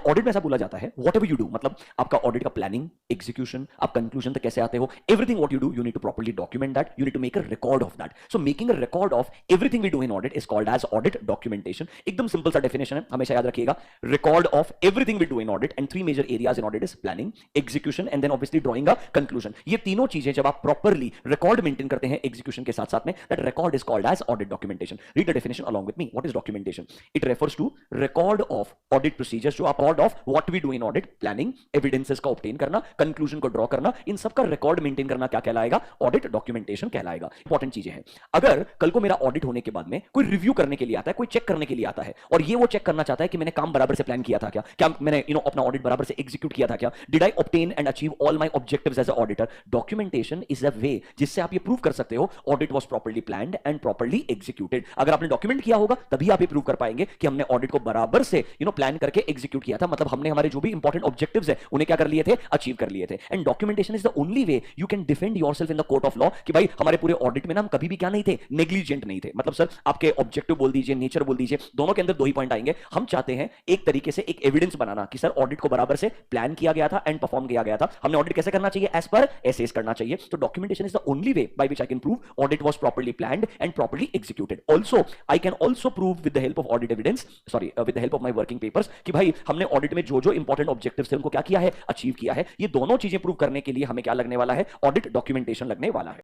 Audit में ऐसा बोला जाता है वॉट एवर यू डू, मतलब आपका ऑडिट का प्लानिंग, एग्जीक्यूशन, आप कंक्लूजन तक कैसे आते हो, everything what you do you need to properly document that, you need to make a record of that. So making a record of everything we do in audit is called as audit documentation. एकदम simple सा definition है, हमेशा याद रखिएगा. Record of everything we do in audit and three major areas in audit is planning, execution and then obviously drawing a conclusion. ये तीनों चीजें जब आप प्रॉपर्ली रिकॉर्ड मेंटेन करते हैं एग्जीक्यूशन के साथ साथ में, that record is called as audit documentation. Read the definition along with me. What is documentation? It refers to record of audit procedures, जो आप record of what we do in audit, planning, evidences का obtain करना, conclusion को draw करना, इन सब का record maintain करना क्या कहलाएगा? Audit documentation कहलाएगा. Important चीजें हैं. अगर कल को मेरा audit होने के बाद में कोई review करने के लिए आता है, कोई check करने के लिए आता है, और ये वो check करना चाहता है कि मैंने काम बराबर से plan किया था क्या? क्या मैंने अपना audit बराबर से execute किया था क्या? Did I obtain and achieve all my objectives as an auditor? Documentation is a way जिससे आप ये prove कर सकते हो audit was properly planned and properly executed. अगर आपने डॉक्यूमेंट किया होगा तभी आप ये प्रूव कर पाएंगे कि हमने ऑडिट को बराबर से प्लान करके एग्जीक्यूट किया था, मतलब हमने हमारे जो भी इंपॉर्टेंट ऑब्जेक्टिव्स है उन्हें क्या कर लिए थे, अचीव कर लिए थे. And documentation is the only way you can defend yourself in the court of law कि भाई हमारे पूरे ऑडिट में ना हम कभी भी क्या नहीं थे, नेग्लिजेंट नहीं थे. मतलब सर आपके ऑब्जेक्टिव बोल दीजिए, नेचर बोल दीजिए, दोनों के अंदर दो ही पॉइंट आएंगे. हम चाहते हैं एक तरीके से एक एविडेंस बनाना कि सर ऑडिट को बराबर से प्लान किया गया था एंड परफॉर्म किया गया था, हमने ऑडिट कैसे करना चाहिए, एज पर एसेस करना चाहिए. तो documentation is the only way by which I can prove audit was properly planned and properly executed. Also I can also prove with the help of audit evidence, with the help of my working papers कि भाई हमने audit में जो जो important objectives थे उनको क्या किया है, अचीव किया है. ये दोनों चीजें प्रूव करने के लिए हमें क्या लगने वाला है, ऑडिट डॉक्यूमेंटेशन लगने वाला है.